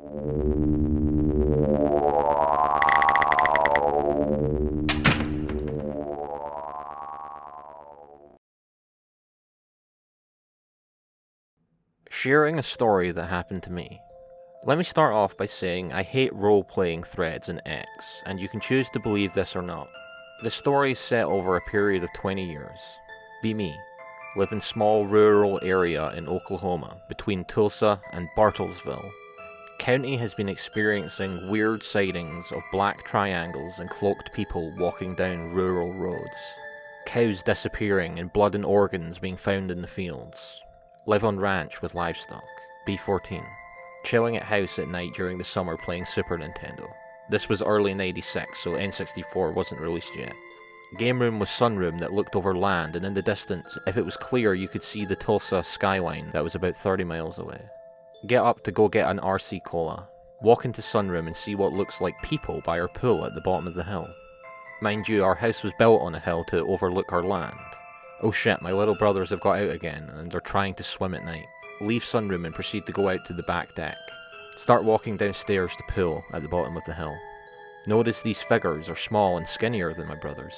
Sharing a story that happened to me. Let me start off by saying I hate role-playing threads in X, and you can choose to believe this or not. The story is set over a period of 20 years. Be me. Live in small rural area in Oklahoma, between Tulsa and Bartlesville. County has been experiencing weird sightings of black triangles and cloaked people walking down rural roads. Cows disappearing and blood and organs being found in the fields. Live on ranch with livestock. B14. Chilling at house at night during the summer playing Super Nintendo. This was early in '86, so N64 wasn't released yet. Game room was sunroom that looked over land, and in the distance, if it was clear, you could see the Tulsa skyline that was about 30 miles away. Get up to go get an RC Cola. Walk into sunroom and see what looks like people by our pool at the bottom of the hill. Mind you, our house was built on a hill to overlook our land. Oh shit, my little brothers have got out again, and are trying to swim at night. Leave sunroom and proceed to go out to the back deck. Start walking downstairs to pool at the bottom of the hill. Notice these figures are small and skinnier than my brothers.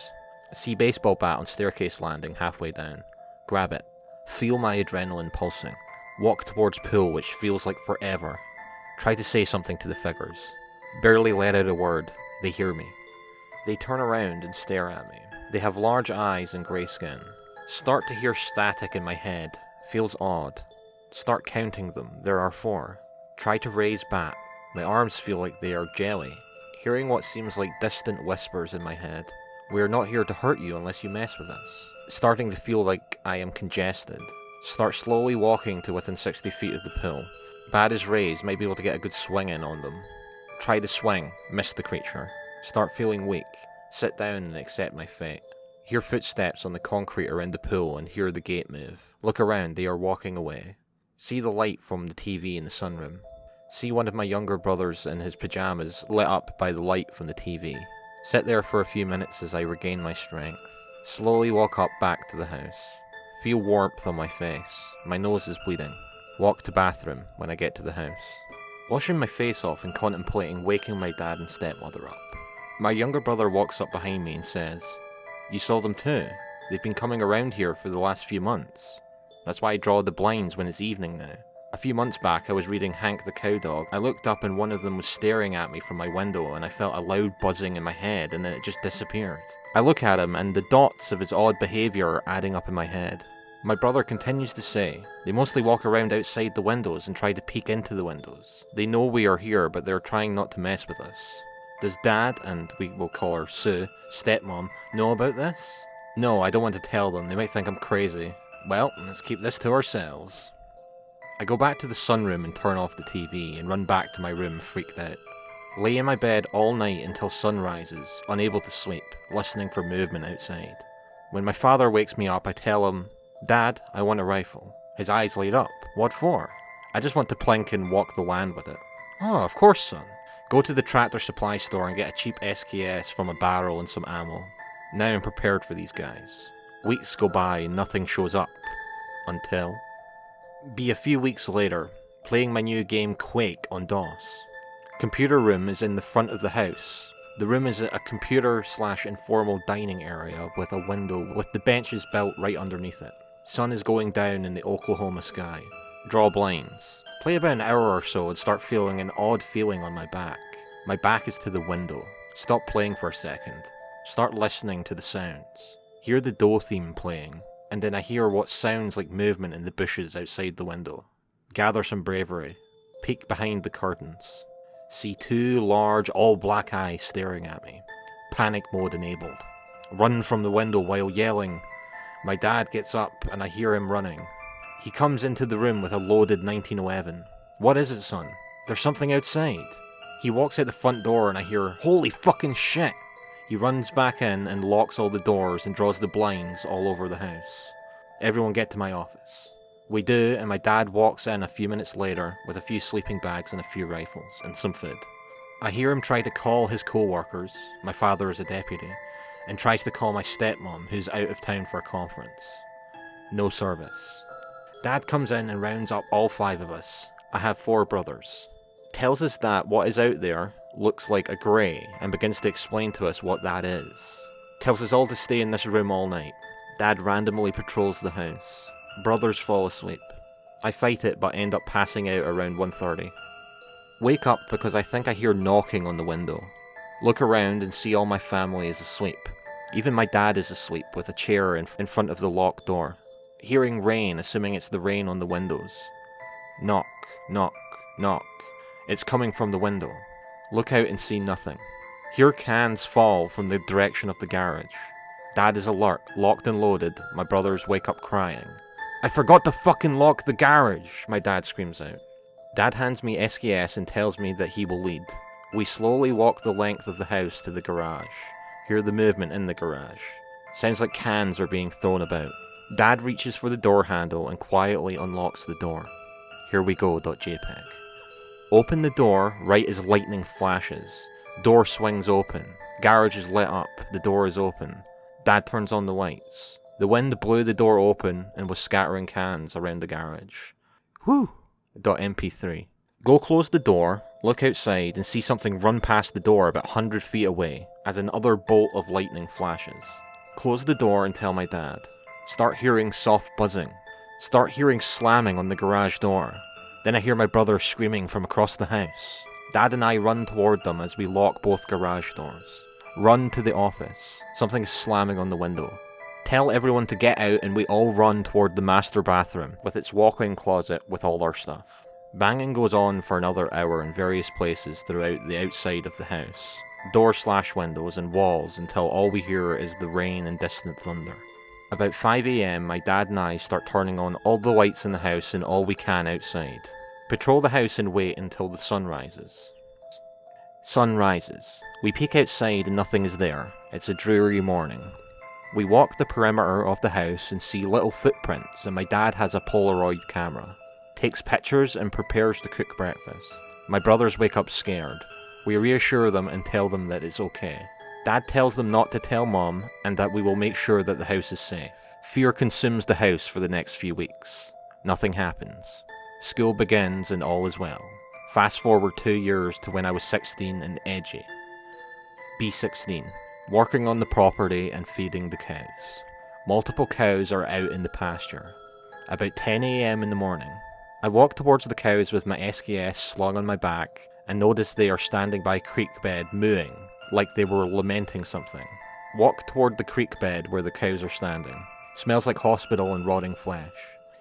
See baseball bat on staircase landing halfway down. Grab it. Feel my adrenaline pulsing. Walk towards pool, which feels like forever. Try to say something to the figures. Barely let out a word. They hear me. They turn around and stare at me. They have large eyes and grey skin. Start to hear static in my head. Feels odd. Start counting them. There are 4. Try to raise bat. My arms feel like they are jelly. Hearing what seems like distant whispers in my head. We are not here to hurt you unless you mess with us. Starting to feel like I am congested. Start slowly walking to within 60 feet of the pool. Bat is raised, might be able to get a good swing in on them. Try to swing, miss the creature. Start feeling weak. Sit down and accept my fate. Hear footsteps on the concrete around the pool and hear the gate move. Look around, they are walking away. See the light from the TV in the sunroom. See one of my younger brothers in his pajamas lit up by the light from the TV. Sit there for a few minutes as I regain my strength. Slowly walk up back to the house. Feel warmth on my face. My nose is bleeding. Walk to bathroom when I get to the house. Washing my face off and contemplating waking my dad and stepmother up. My younger brother walks up behind me and says, "You saw them too? They've been coming around here for the last few months. That's why I draw the blinds when it's evening now. A few months back I was reading Hank the Cowdog. I looked up and one of them was staring at me from my window and I felt a loud buzzing in my head and then it just disappeared. I look at him and the dots of his odd behaviour are adding up in my head." My brother continues to say, "They mostly walk around outside the windows and try to peek into the windows. They know we are here but they're trying not to mess with us. Does Dad, and we will call her Sue, stepmom, know about this?" "No, I don't want to tell them. They might think I'm crazy." "Well, let's keep this to ourselves." I go back to the sunroom and turn off the TV and run back to my room freaked out. Lay in my bed all night until sun rises, unable to sleep, listening for movement outside. When my father wakes me up, I tell him, "Dad, I want a rifle." His eyes light up. "What for?" "I just want to plink and walk the land with it." "Oh, of course, son. Go to the tractor supply store and get a cheap SKS from a barrel and some ammo." Now I'm prepared for these guys. Weeks go by and nothing shows up. Until... Be a few weeks later, playing my new game Quake on DOS. Computer room is in the front of the house. The room is a computer/informal dining area with a window with the benches built right underneath it. Sun is going down in the Oklahoma sky. Draw blinds. Play about an hour or so and start feeling an odd feeling on my back. My back is to the window. Stop playing for a second. Start listening to the sounds. Hear the Doe theme playing, and then I hear what sounds like movement in the bushes outside the window. Gather some bravery. Peek behind the curtains. See 2 large, all-black eyes staring at me. Panic mode enabled. Run from the window while yelling. My dad gets up and I hear him running. He comes into the room with a loaded 1911. "What is it, son?" "There's something outside." He walks out the front door and I hear, "Holy fucking shit!" He runs back in and locks all the doors and draws the blinds all over the house. "Everyone get to my office." We do, and my dad walks in a few minutes later with a few sleeping bags and a few rifles, and some food. I hear him try to call his co-workers, my father is a deputy, and tries to call my stepmom, who's out of town for a conference. No service. Dad comes in and rounds up all 5 of us. I have 4 brothers. Tells us that what is out there looks like a grey and begins to explain to us what that is. Tells us all to stay in this room all night. Dad randomly patrols the house. Brothers fall asleep. I fight it but end up passing out around 1:30. Wake up because I think I hear knocking on the window. Look around and see all my family is asleep. Even my dad is asleep with a chair in front of the locked door. Hearing rain, assuming it's the rain on the windows. Knock, knock, knock. It's coming from the window. Look out and see nothing. Hear cans fall from the direction of the garage. Dad is alert, locked and loaded. My brothers wake up crying. I forgot to fucking lock the garage, my dad screams out. Dad hands me SKS and tells me that he will lead. We slowly walk the length of the house to the garage. Hear the movement in the garage. Sounds like cans are being thrown about. Dad reaches for the door handle and quietly unlocks the door. Here we go, .jpg. Open the door right as lightning flashes. Door swings open. Garage is lit up. The door is open. Dad turns on the lights. The wind blew the door open and was scattering cans around the garage. Whew! .mp3. Go close the door, look outside and see something run past the door about 100 feet away as another bolt of lightning flashes. Close the door and tell my dad. Start hearing soft buzzing. Start hearing slamming on the garage door. Then I hear my brother screaming from across the house. Dad and I run toward them as we lock both garage doors. Run to the office. Something is slamming on the window. Tell everyone to get out and we all run toward the master bathroom with its walk-in closet with all our stuff. Banging goes on for another hour in various places throughout the outside of the house. Doors/windows and walls until all we hear is the rain and distant thunder. About 5 AM, my dad and I start turning on all the lights in the house and all we can outside. Patrol the house and wait until the sun rises. Sun rises. We peek outside and nothing is there. It's a dreary morning. We walk the perimeter of the house and see little footprints, and my dad has a Polaroid camera. Takes pictures and prepares to cook breakfast. My brothers wake up scared. We reassure them and tell them that it's okay. Dad tells them not to tell Mom and that we will make sure that the house is safe. Fear consumes the house for the next few weeks. Nothing happens. School begins and all is well. Fast forward 2 years to when I was 16 and edgy. B16. Working on the property and feeding the cows. Multiple cows are out in the pasture. About 10 AM in the morning. I walk towards the cows with my SKS slung on my back and notice they are standing by a creek bed mooing, like they were lamenting something. Walk toward the creek bed where the cows are standing. Smells like hospital and rotting flesh.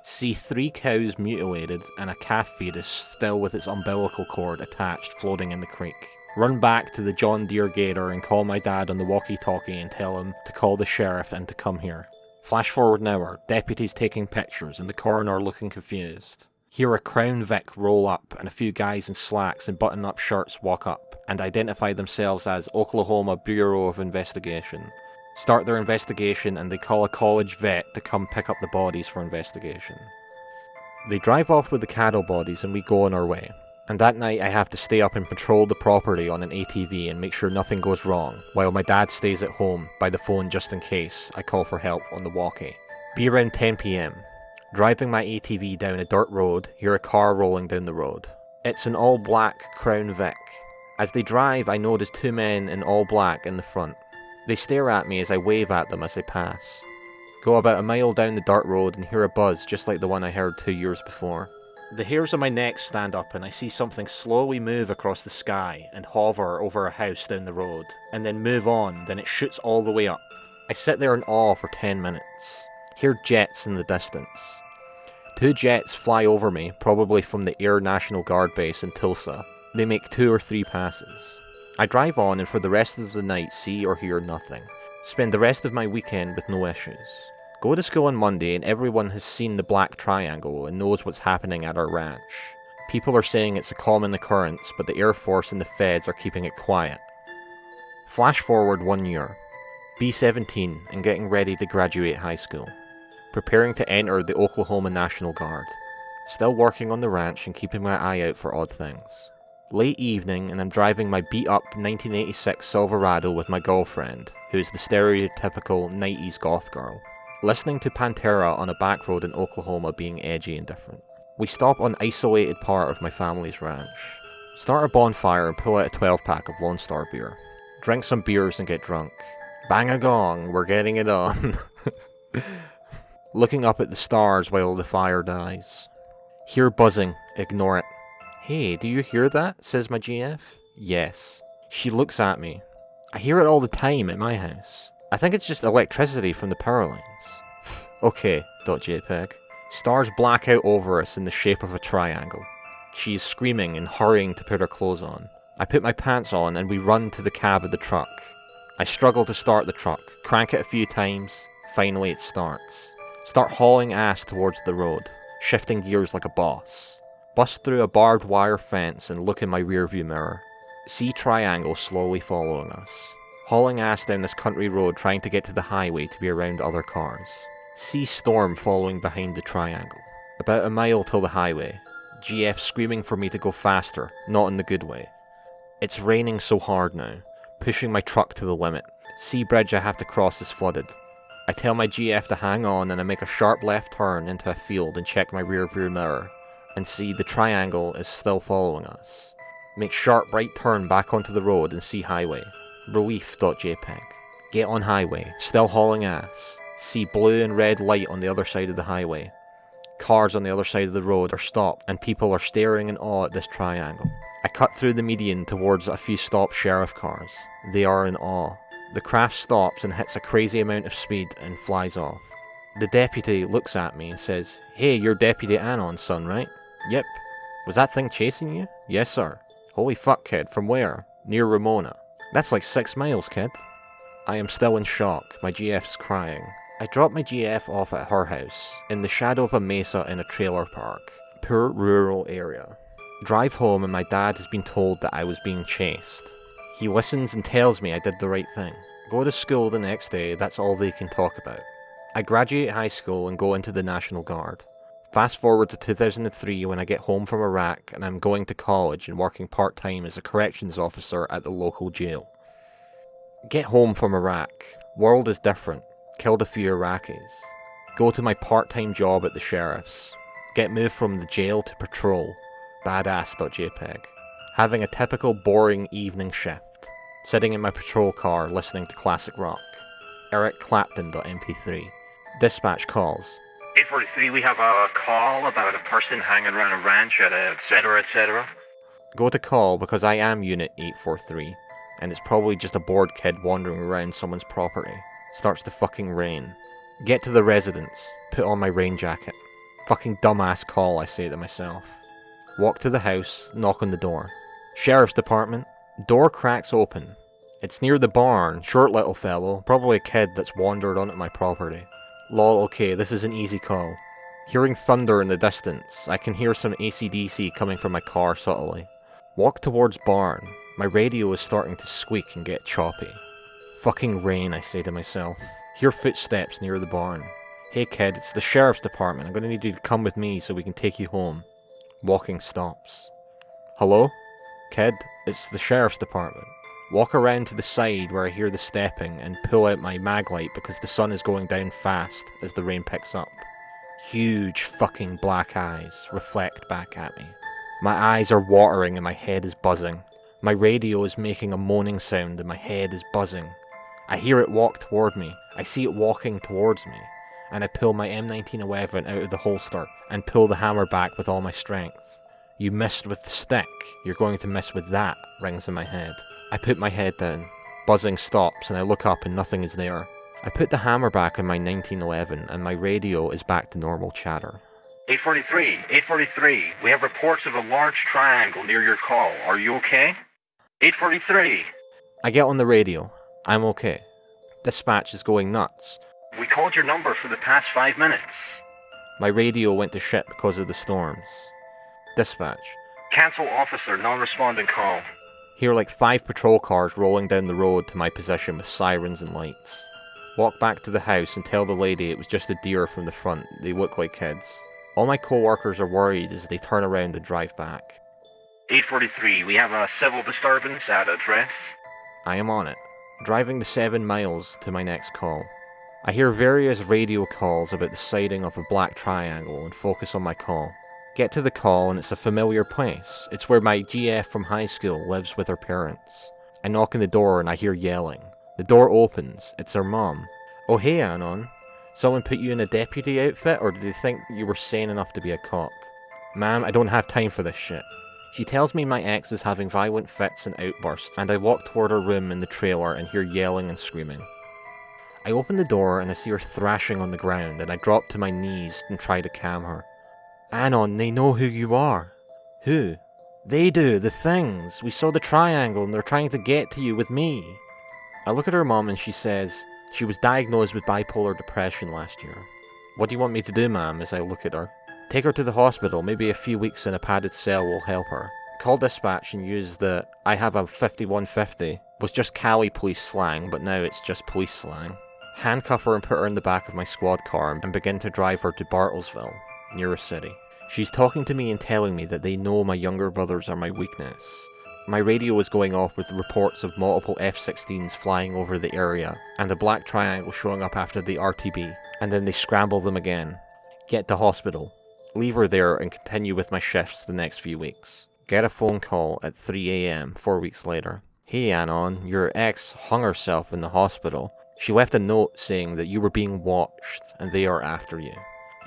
See 3 cows mutilated and a calf fetus still with its umbilical cord attached floating in the creek. Run back to the John Deere Gator and call my dad on the walkie-talkie and tell him to call the sheriff and to come here. Flash forward an hour, deputies taking pictures and the coroner looking confused. Hear a Crown Vic roll up and a few guys in slacks and button-up shirts walk up and identify themselves as Oklahoma Bureau of Investigation. Start their investigation and they call a college vet to come pick up the bodies for investigation. They drive off with the cattle bodies and we go on our way. And that night I have to stay up and patrol the property on an ATV and make sure nothing goes wrong, while my dad stays at home by the phone just in case I call for help on the walkie. Be around 10 PM. Driving my ATV down a dirt road, hear a car rolling down the road. It's an all-black Crown Vic. As they drive, I notice 2 men in all black in the front. They stare at me as I wave at them as they pass. Go about a mile down the dirt road and hear a buzz just like the one I heard 2 years before. The hairs on my neck stand up and I see something slowly move across the sky and hover over a house down the road, and then move on, then it shoots all the way up. I sit there in awe for 10 minutes. Hear jets in the distance. 2 jets fly over me, probably from the Air National Guard base in Tulsa. They make 2 or 3 passes. I drive on and for the rest of the night see or hear nothing. Spend the rest of my weekend with no issues. Go to school on Monday and everyone has seen the black triangle and knows what's happening at our ranch. People are saying it's a common occurrence, but the Air Force and the Feds are keeping it quiet. Flash forward 1 year. B17 and getting ready to graduate high school. Preparing to enter the Oklahoma National Guard. Still working on the ranch and keeping my eye out for odd things. Late evening and I'm driving my beat-up 1986 Silverado with my girlfriend, who is the stereotypical 90s goth girl. Listening to Pantera on a back road in Oklahoma being edgy and different. We stop on isolated part of my family's ranch. Start a bonfire and pull out a 12-pack of Lone Star beer. Drink some beers and get drunk. Bang a gong, we're getting it on. Looking up at the stars while the fire dies. Hear buzzing, ignore it. Hey, do you hear that? Says my GF. Yes. She looks at me. I hear it all the time at my house. I think it's just electricity from the power lines. Okay, .jpg. Stars black out over us in the shape of a triangle. She is screaming and hurrying to put her clothes on. I put my pants on and we run to the cab of the truck. I struggle to start the truck, crank it a few times, finally it starts. Start hauling ass towards the road, shifting gears like a boss. Bust through a barbed wire fence and look in my rearview mirror. See triangle slowly following us. Hauling ass down this country road trying to get to the highway to be around other cars. See storm following behind the triangle. About a mile till the highway. GF screaming for me to go faster, not in the good way. It's raining so hard now, pushing my truck to the limit. See bridge I have to cross is flooded. I tell my GF to hang on and I make a sharp left turn into a field and check my rear view mirror, and see the triangle is still following us. Make sharp right turn back onto the road and see highway. Relief.jpg. Get on highway, still hauling ass. See blue and red light on the other side of the highway. Cars on the other side of the road are stopped and people are staring in awe at this triangle. I cut through the median towards a few stopped sheriff cars. They are in awe. The craft stops and hits a crazy amount of speed and flies off. The deputy looks at me and says, "Hey, you're Deputy Anon's son, right?" "Yep." "Was that thing chasing you?" "Yes, sir." "Holy fuck, kid, from where?" "Near Ramona." "That's like 6 miles, kid." I am still in shock. My GF's crying. I drop my GF off at her house, in the shadow of a mesa in a trailer park. Poor rural area. Drive home and my dad has been told that I was being chased. He listens and tells me I did the right thing. Go to school the next day, that's all they can talk about. I graduate high school and go into the National Guard. Fast forward to 2003 when I get home from Iraq and I'm going to college and working part-time as a corrections officer at the local jail. Get home from Iraq. World is different. Killed a few Iraqis. Go to my part-time job at the sheriff's. Get moved from the jail to patrol. Badass.jpg. Having a typical boring evening shift. Sitting in my patrol car listening to classic rock. Eric Clapton.mp3. Dispatch calls. 843, we have a call about a person hanging around a ranch at etc, etc. Go to call because I am Unit 843, and it's probably just a bored kid wandering around someone's property. Starts to fucking rain. Get to the residence. Put on my rain jacket. Fucking dumbass call, I say to myself. Walk to the house, knock on the door. Sheriff's department. Door cracks open. It's near the barn, short little fellow, probably a kid that's wandered onto my property. Lol, okay, this is an easy call. Hearing thunder in the distance, I can hear some AC/DC coming from my car subtly. Walk towards barn. My radio is starting to squeak and get choppy. Fucking rain, I say to myself. Hear footsteps near the barn. Hey kid, it's the sheriff's department. I'm gonna need you to come with me so we can take you home. Walking stops. Hello? Kid, it's the sheriff's department. Walk around to the side where I hear the stepping and pull out my mag light because the sun is going down fast as the rain picks up. Huge fucking black eyes reflect back at me. My eyes are watering and my head is buzzing. My radio is making a moaning sound and my head is buzzing. I hear it walk toward me. I see it walking towards me. And I pull my M1911 out of the holster and pull the hammer back with all my strength. You missed with the stick, you're going to miss with that, rings in my head. I put my head down. Buzzing stops and I look up and nothing is there. I put the hammer back on my 1911 and my radio is back to normal chatter. 843, we have reports of a large triangle near your call. Are you okay? 843. I get on the radio. I'm okay. Dispatch is going nuts. We called your number for the past 5 minutes. My radio went to shit because of the storms. Dispatch. Cancel officer, non-responding call. Hear like 5 patrol cars rolling down the road to my position with sirens and lights. Walk back to the house and tell the lady it was just a deer from the front. They look like kids. All my co-workers are worried as they turn around and drive back. 843, we have a civil disturbance at address. I am on it. Driving the 7 miles to my next call. I hear various radio calls about the sighting of a black triangle and focus on my call. Get to the call and it's a familiar place. It's where my GF from high school lives with her parents. I knock on the door and I hear yelling. The door opens. It's her mom. "Oh hey Anon. Someone put you in a deputy outfit, or did they think you were sane enough to be a cop?" "Ma'am, I don't have time for this shit." She tells me my ex is having violent fits and outbursts, and I walk toward her room in the trailer and hear yelling and screaming. I open the door and I see her thrashing on the ground, and I drop to my knees and try to calm her. "Anon, they know who you are." "Who?" "They do, the things. We saw the triangle and they're trying to get to you with me." I look at her mom and she says she was diagnosed with bipolar depression last year. "What do you want me to do, ma'am?" as I look at her. "Take her to the hospital. Maybe a few weeks in a padded cell will help her." Call dispatch and use the "I have a 5150" was just Cali police slang, but now it's just police slang. Handcuff her and put her in the back of my squad car and begin to drive her to Bartlesville, near a city. She's talking to me and telling me that they know my younger brothers are my weakness. My radio is going off with reports of multiple F-16s flying over the area, and a black triangle showing up after the RTB, and then they scramble them again. Get to hospital. Leave her there and continue with my shifts the next few weeks. Get a phone call at 3 AM 4 weeks later. "Hey Anon, your ex hung herself in the hospital. She left a note saying that you were being watched and they are after you."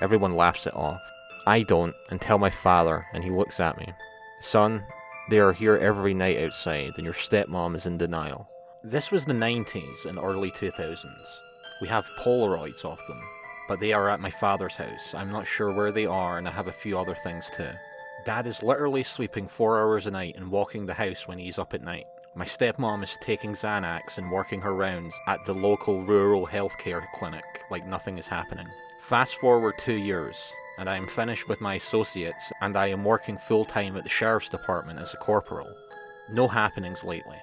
Everyone laughs it off. I don't, and tell my father, and he looks at me. "Son, they are here every night outside, and your stepmom is in denial." This was the 90s and early 2000s. We have Polaroids of them, but they are at my father's house. I'm not sure where they are, and I have a few other things too. Dad is literally sleeping 4 hours a night and walking the house when he's up at night. My stepmom is taking Xanax and working her rounds at the local rural healthcare clinic like nothing is happening. Fast forward 2 years, and I am finished with my associates, and I am working full-time at the sheriff's department as a corporal. No happenings lately.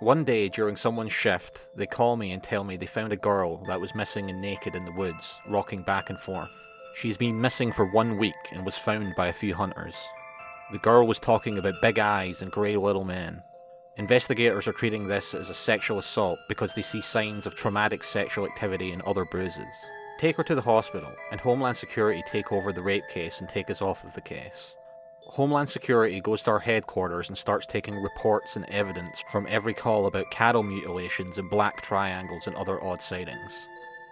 One day during someone's shift, they call me and tell me they found a girl that was missing and naked in the woods, rocking back and forth. She's been missing for 1 week and was found by a few hunters. The girl was talking about big eyes and grey little men. Investigators are treating this as a sexual assault because they see signs of traumatic sexual activity and other bruises. Take her to the hospital, and Homeland Security take over the rape case and take us off of the case. Homeland Security goes to our headquarters and starts taking reports and evidence from every call about cattle mutilations and black triangles and other odd sightings.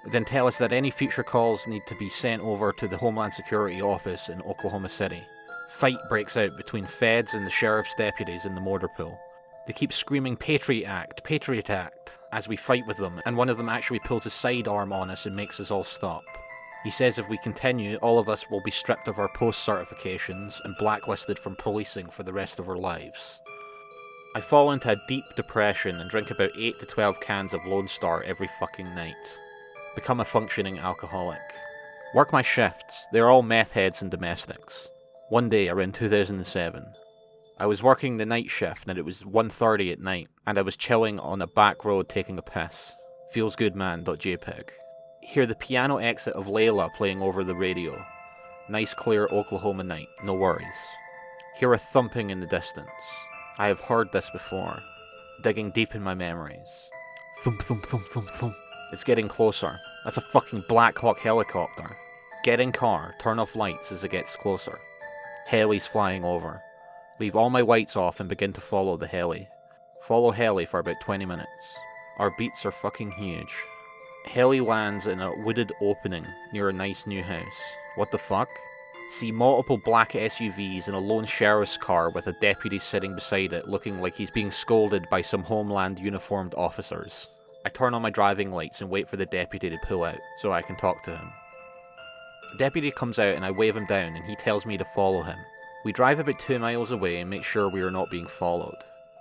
Then tell us that any future calls need to be sent over to the Homeland Security office in Oklahoma City. Fight breaks out between feds and the sheriff's deputies in the motor pool. They keep screaming Patriot Act, as we fight with them, and one of them actually pulls a sidearm on us and makes us all stop. He says if we continue, all of us will be stripped of our post certifications and blacklisted from policing for the rest of our lives. I fall into a deep depression and drink about 8 to 12 cans of Lone Star every fucking night. Become a functioning alcoholic. Work my shifts, they're all meth heads and domestics. One day around 2007, I was working the night shift and it was 1:30 at night, and I was chilling on a back road taking a piss. Feelsgoodman.jpg. Hear the piano exit of Layla playing over the radio. Nice clear Oklahoma night, no worries. Hear a thumping in the distance. I have heard this before. Digging deep in my memories. Thump thump thump thump thump. It's getting closer. That's a fucking Black Hawk helicopter. Get in car, turn off lights as it gets closer. Heli's flying over. Leave all my lights off and begin to follow the heli. Follow heli for about 20 minutes. Our beats are fucking huge. Heli lands in a wooded opening near a nice new house. What the fuck? See multiple black SUVs and a lone sheriff's car with a deputy sitting beside it looking like he's being scolded by some Homeland uniformed officers. I turn on my driving lights and wait for the deputy to pull out so I can talk to him. The deputy comes out and I wave him down and he tells me to follow him. We drive about 2 miles away and make sure we are not being followed.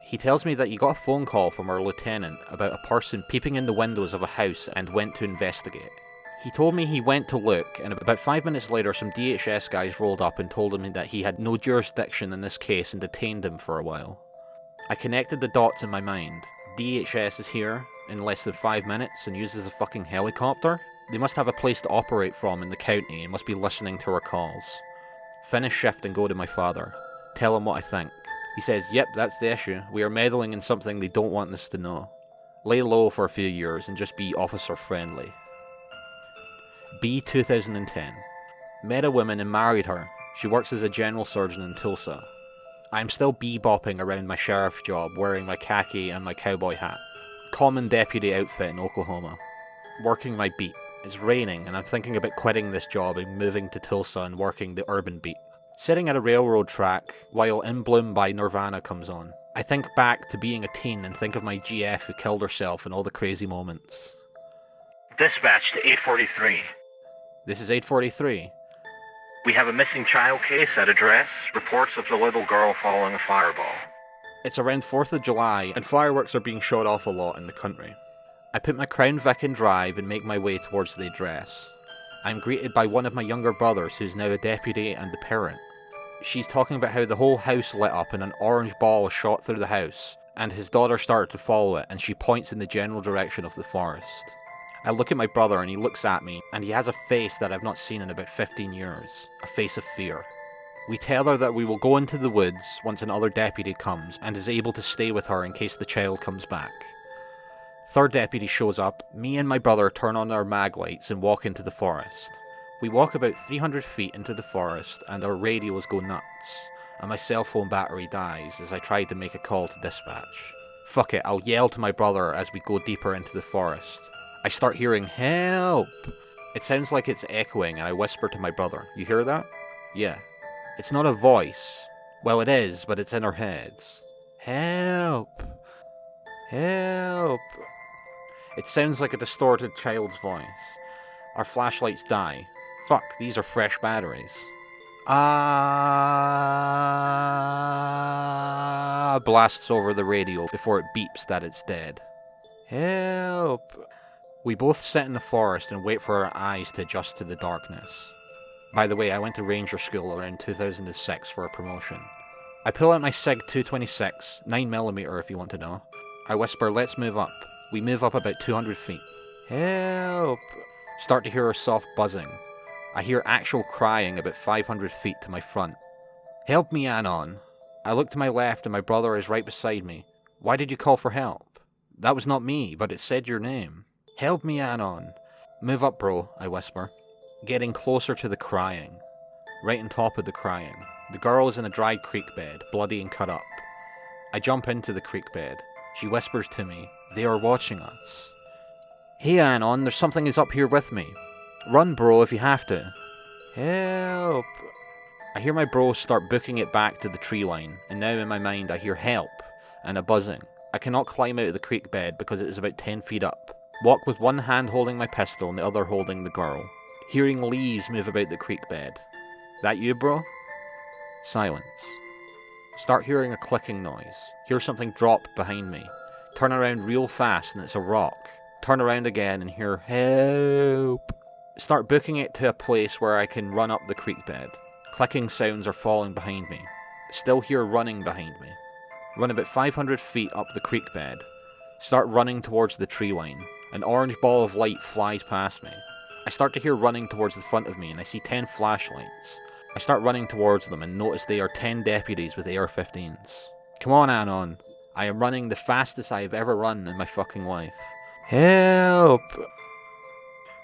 He tells me that he got a phone call from our lieutenant about a person peeping in the windows of a house and went to investigate. He told me he went to look, and about 5 minutes later some DHS guys rolled up and told him that he had no jurisdiction in this case and detained him for a while. I connected the dots in my mind. DHS is here in less than 5 minutes and uses a fucking helicopter? They must have a place to operate from in the county and must be listening to our calls. Finish shift and go to my father. Tell him what I think. He says, yep, that's the issue. We are meddling in something they don't want us to know. Lay low for a few years and just be officer friendly. B 2010. Met a woman and married her. She works as a general surgeon in Tulsa. I am still bebopping around my sheriff job wearing my khaki and my cowboy hat. Common deputy outfit in Oklahoma. Working my beat. It's raining and I'm thinking about quitting this job and moving to Tulsa and working the urban beat. Sitting at a railroad track while In Bloom by Nirvana comes on. I think back to being a teen and think of my GF who killed herself and all the crazy moments. Dispatch to 843. This is 843. We have a missing child case at address. Reports of the little girl following a fireball. It's around 4th of July and fireworks are being shot off a lot in the country. I put my Crown Vic in drive and make my way towards the address. I'm greeted by one of my younger brothers who's now a deputy and the parent. She's talking about how the whole house lit up and an orange ball shot through the house, and his daughter started to follow it and she points in the general direction of the forest. I look at my brother and he looks at me, and he has a face that I've not seen in about 15 years. A face of fear. We tell her that we will go into the woods once another deputy comes and is able to stay with her in case the child comes back. Third deputy shows up, me and my brother turn on our mag lights and walk into the forest. We walk about 300 feet into the forest and our radios go nuts, and my cell phone battery dies as I try to make a call to dispatch. Fuck it, I'll yell to my brother as we go deeper into the forest. I start hearing, "Help!" It sounds like it's echoing and I whisper to my brother, "You hear that?" "Yeah." It's not a voice. Well, it is, but it's in our heads. "Help! Help!" It sounds like a distorted child's voice. Our flashlights die. Fuck, these are fresh batteries. Ah! Blasts over the radio before it beeps that it's dead. Help! We both sit in the forest and wait for our eyes to adjust to the darkness. By the way, I went to Ranger School around 2006 for a promotion. I pull out my SIG 226, 9mm if you want to know. I whisper, "Let's move up." We move up about 200 feet. Help! Start to hear a soft buzzing. I hear actual crying about 500 feet to my front. "Help me, Anon." I look to my left and my brother is right beside me. "Why did you call for help?" "That was not me, but it said your name." "Help me, Anon." "Move up, bro," I whisper. Getting closer to the crying. Right on top of the crying. The girl is in a dry creek bed, bloody and cut up. I jump into the creek bed. She whispers to me, "They are watching us." "Hey, Anon, there's something is up here with me. Run, bro, if you have to." "Help." I hear my bro start booking it back to the tree line, and now in my mind I hear "help" and a buzzing. I cannot climb out of the creek bed because it is about 10 feet up. Walk with one hand holding my pistol and the other holding the girl. Hearing leaves move about the creek bed. "That you, bro?" Silence. Start hearing a clicking noise. Hear something drop behind me. Turn around real fast and it's a rock. Turn around again and hear "help." Start booking it to a place where I can run up the creek bed. Clicking sounds are falling behind me. Still hear running behind me. Run about 500 feet up the creek bed. Start running towards the tree line. An orange ball of light flies past me. I start to hear running towards the front of me and I see 10 flashlights. I start running towards them and notice they are 10 deputies with AR-15s. "Come on, Anon." I am running the fastest I have ever run in my fucking life. "Help!"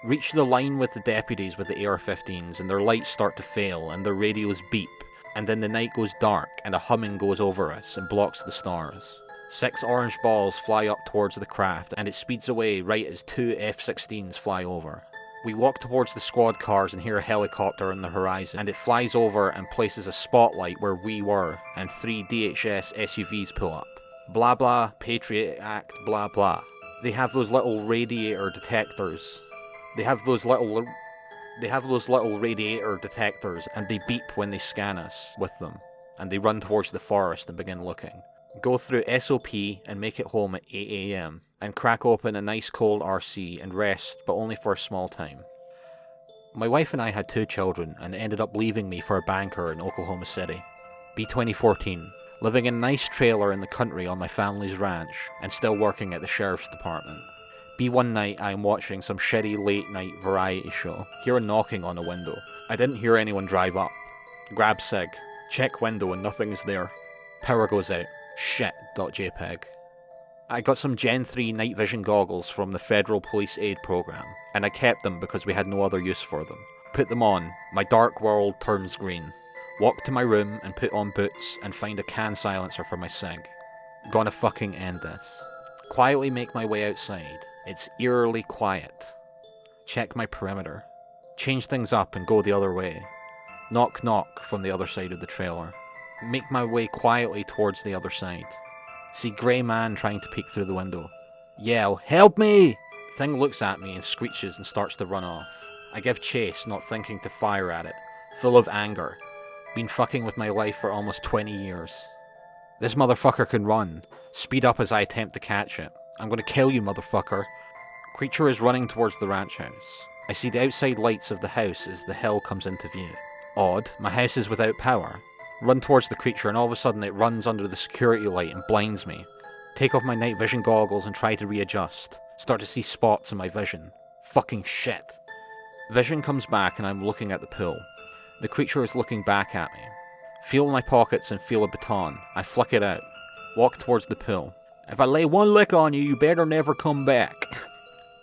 Reach the line with the deputies with the AR-15s and their lights start to fail and their radios beep, and then the night goes dark and a humming goes over us and blocks the stars. 6 orange balls fly up towards the craft and it speeds away right as 2 F-16s fly over. We walk towards the squad cars and hear a helicopter on the horizon, and it flies over and places a spotlight where we were, and 3 DHS SUVs pull up. Blah blah, Patriot Act, blah blah. They have those little radiator detectors. They have those little radiator detectors, and they beep when they scan us with them, and they run towards the forest and begin looking. Go through SOP and make it home at 8 AM, and crack open a nice cold RC and rest, but only for a small time. My wife and I had 2 children and ended up leaving me for a banker in Oklahoma City. B2014, living in a nice trailer in the country on my family's ranch and still working at the sheriff's department. One night I am watching some shitty late night variety show, hear a knocking on a window. I didn't hear anyone drive up. Grab SIG, check window and nothing's there. Power goes out. Shit.jpg. I got some Gen 3 night vision goggles from the Federal Police Aid Program, and I kept them because we had no other use for them. Put them on, my dark world turns green. Walk to my room and put on boots and find a can silencer for my cig. Gonna fucking end this. Quietly make my way outside. It's eerily quiet. Check my perimeter. Change things up and go the other way. Knock knock from the other side of the trailer. Make my way quietly towards the other side. See grey man trying to peek through the window. Yell, "Help me!" Thing looks at me and screeches and starts to run off. I give chase, not thinking to fire at it. Full of anger. Been fucking with my life for almost 20 years. This motherfucker can run. Speed up as I attempt to catch it. I'm gonna kill you, motherfucker. Creature is running towards the ranch house. I see the outside lights of the house as the hill comes into view. Odd, my house is without power. Run towards the creature and all of a sudden it runs under the security light and blinds me. Take off my night vision goggles and try to readjust. Start to see spots in my vision. Fucking shit. Vision comes back and I'm looking at the pool. The creature is looking back at me. Feel in my pockets and feel a baton. I flick it out. Walk towards the pool. If I lay one lick on you, you better never come back.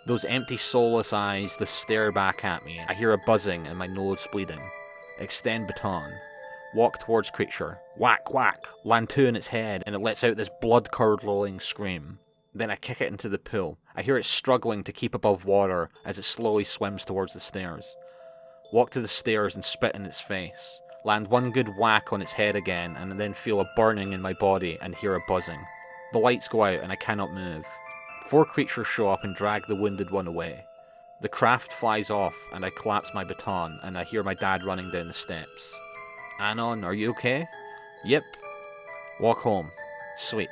Those empty, soulless eyes just stare back at me. I hear a buzzing and my nose bleeding. Extend baton. Walk towards creature. Whack, whack. Land two in its head and it lets out this blood-curdling scream. Then I kick it into the pool. I hear it struggling to keep above water as it slowly swims towards the stairs. Walk to the stairs and spit in its face. Land one good whack on its head again and then feel a burning in my body and hear a buzzing. The lights go out and I cannot move. 4 creatures show up and drag the wounded one away. The craft flies off and I collapse my baton and I hear my dad running down the steps. Anon, are you okay? Yep. Walk home. Sleep.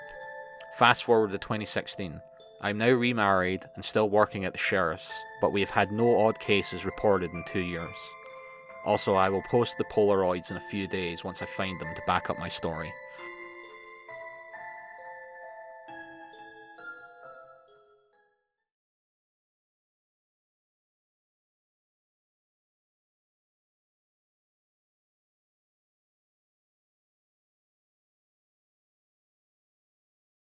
Fast forward to 2016. I am now remarried and still working at the sheriff's, but we have had no odd cases reported in 2 years. Also, I will post the Polaroids in a few days once I find them to back up my story.